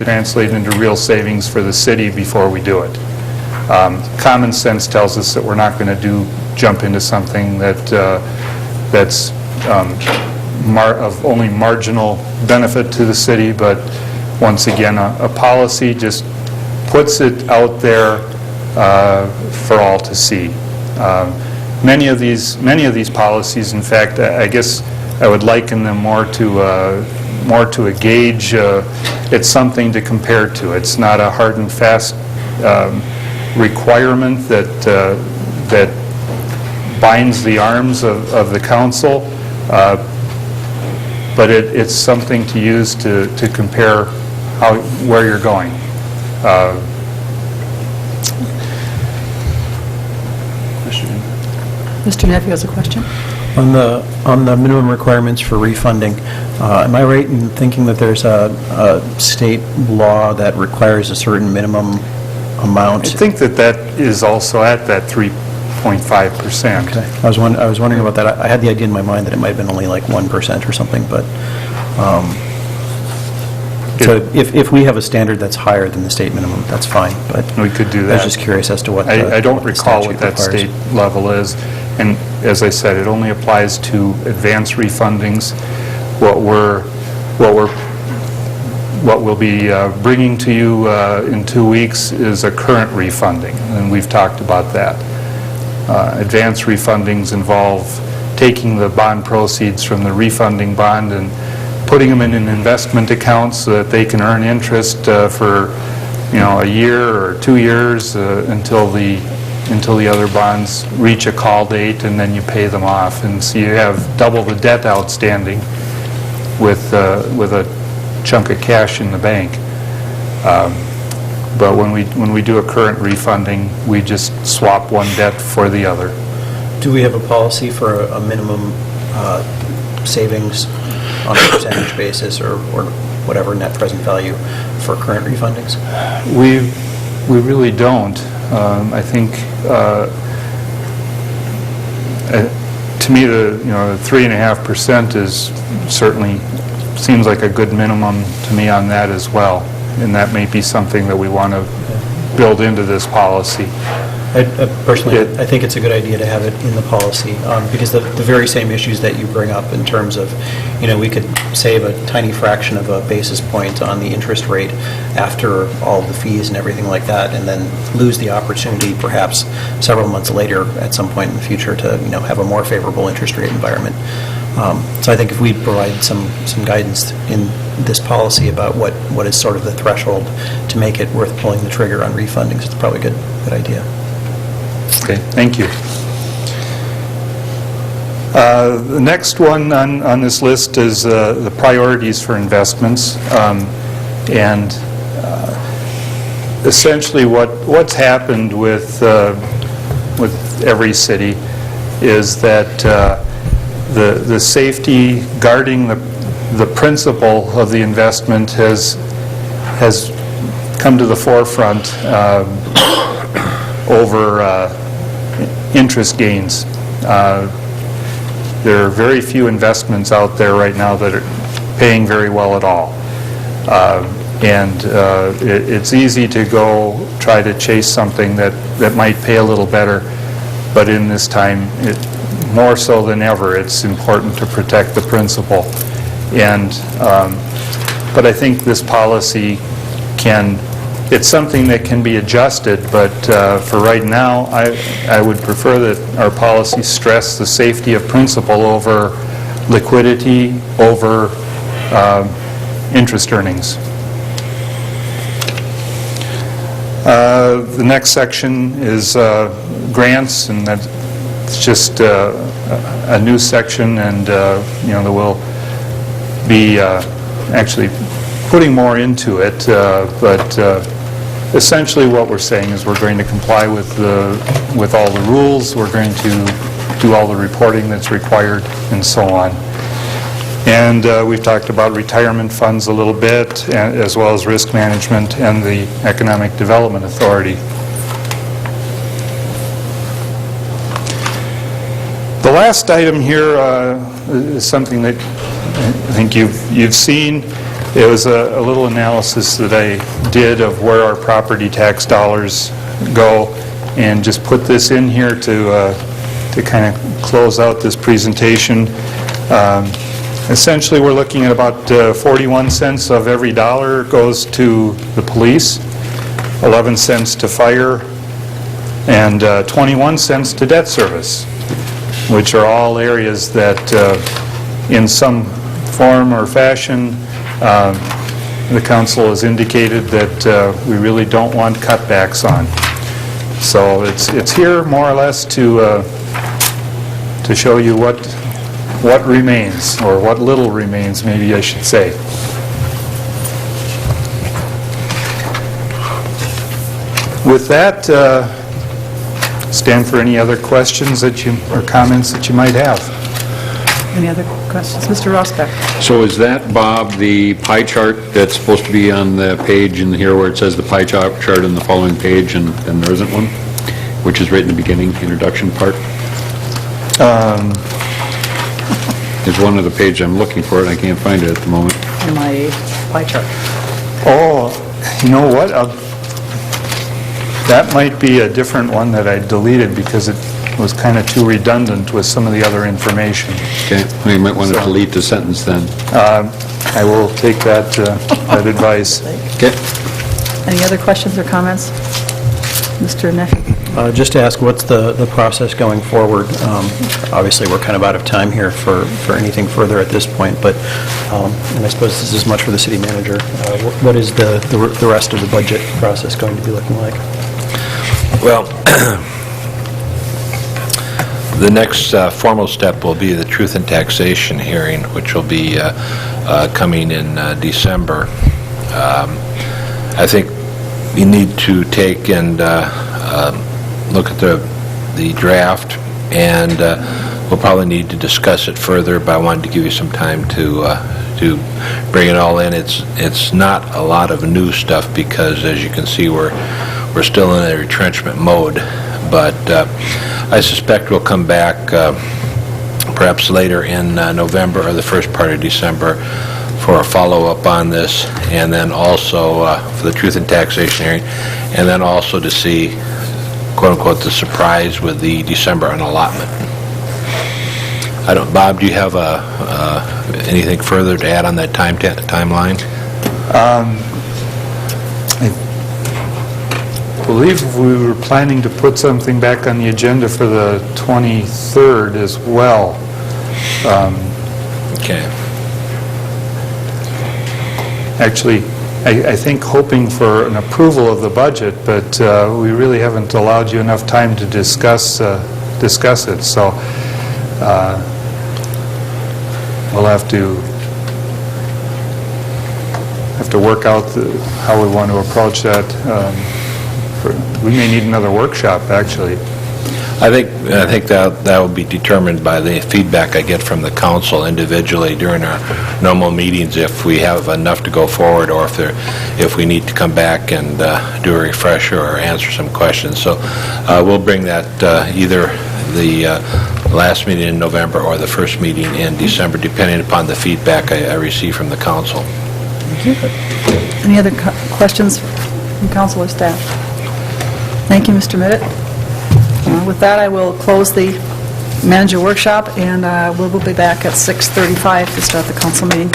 translate into real savings for the city before we do it. Common sense tells us that we're not going to jump into something that's of only marginal benefit to the city, but once again, a policy just puts it out there for all to see. Many of these policies, in fact, I guess I would liken them more to a gauge. It's something to compare to. It's not a hard and fast requirement that binds the arms of the council, but it's something to use to compare where you're going. Mr. Nephew has a question. On the minimum requirements for refunding, am I right in thinking that there's a state law that requires a certain minimum amount? I think that is also at that 3.5%. Okay. I was wondering about that. I had the idea in my mind that it might have been only like 1% or something, but so if we have a standard that's higher than the state minimum, that's fine. But we could do that. I was just curious as to what I don't what the recall what statute that state level is, and as I said, it only applies to advance refundings. What we'll be bringing to you in 2 weeks is a current refunding, and we've talked about that. Advance refundings involve taking the bond proceeds from the refunding bond and putting them in an investment account so that they can earn interest for a year or 2 years until the other bonds reach a call date, and then you pay them off, and so you have double the debt outstanding with a chunk of cash in the bank. But when we do a current refunding, we just swap one debt for the other. Do we have a policy for a minimum savings on a percentage basis or whatever net present value for current refundings? We really don't. I think to me the 3.5% is certainly seems like a good minimum to me on that as well, and that may be something that we want to build into this policy. Personally, I think it's a good idea to have it in the policy because the very same issues that you bring up in terms of, we could save a tiny fraction of a basis point on the interest rate after all the fees and everything like that, and then lose the opportunity perhaps several months later at some point in the future to have a more favorable interest rate environment. So I think if we provide some guidance in this policy about what is sort of the threshold to make it worth pulling the trigger on refundings, it's probably a good idea. Okay, thank you. The next one on this list is the priorities for investments, and essentially what's happened with every city is that the safety guarding the principle of the investment has come to the forefront over interest gains. There are very few investments out there right now that are paying very well at all. And it's easy to go try to chase something that might pay a little better, but in this time, more so than ever, it's important to protect the principle. And but I think this policy it's something that can be adjusted, but for right now, I would prefer that our policy stress the safety of principal over liquidity, over interest earnings. The next section is grants, and that's just a new section, and there will be actually putting more into it, but essentially what we're saying is we're going to comply with all the rules, we're going to do all the reporting that's required, and so on. And we've talked about retirement funds a little bit, as well as risk management and the Economic Development Authority. The last item here is something that I think you've seen. It was a little analysis that I did of where our property tax dollars go, and just put this in here to kind of close out this presentation. Essentially, we're looking at about 41 cents of every dollar goes to the police, 11 cents to fire, and 21 cents to debt service, which are all areas that in some form or fashion the council has indicated that we really don't want cutbacks on. So it's here more or less to show you what remains, or what little remains, maybe I should say. With that, stand for any other questions that you, or comments that you might have. Any other questions? Mr. Rosbeck? So is that, Bob, the pie chart that's supposed to be on the page in here where it says the pie chart in the following page, and there isn't one, which is right in the beginning, introduction part? There's one other page I'm looking for, and I can't find it at the moment. My pie chart. Oh, you know what? That might be a different one that I deleted because it was kind of too redundant with some of the other information. Okay, well, you might want to delete the sentence then. I will take that advice. Okay. Any other questions or comments? Mr. Neffy? Just to ask, what's the process going forward? Obviously, we're kind of out of time here for anything further at this point, but, and I suppose this is much for the city manager, what is the rest of the budget process going to be looking like? Well, the next formal step will be the Truth in Taxation hearing, which will be coming in December. I think we need to take and look at the draft, and we'll probably need to discuss it further, but I wanted to give you some time to bring it all in. It's not a lot of new stuff because, as you can see, we're still in a retrenchment mode, but I suspect we'll come back perhaps later in November or the first part of December for a follow-up on this, and then also for the Truth in Taxation hearing, and then also to see, quote-unquote, the surprise with the December unallotment. Bob, do you have anything further to add on that timeline? I believe we were planning to put something back on the agenda for the 23rd as well. Okay. Actually, I think hoping for an approval of the budget, but we really haven't allowed you enough time to discuss it. So we'll have to work out how we want to approach that. We may need another workshop, actually. I think that will be determined by the feedback I get from the council individually during our normal meetings, if we have enough to go forward, or if we need to come back and do a refresher or answer some questions. So we'll bring that either the last meeting in November or the first meeting in December, depending upon the feedback I receive from the council. Thank you. Any other questions from council or staff? Thank you, Mr. Midditt. With that, I will close the manager workshop, and we'll be back at 6:35 to start the council meeting.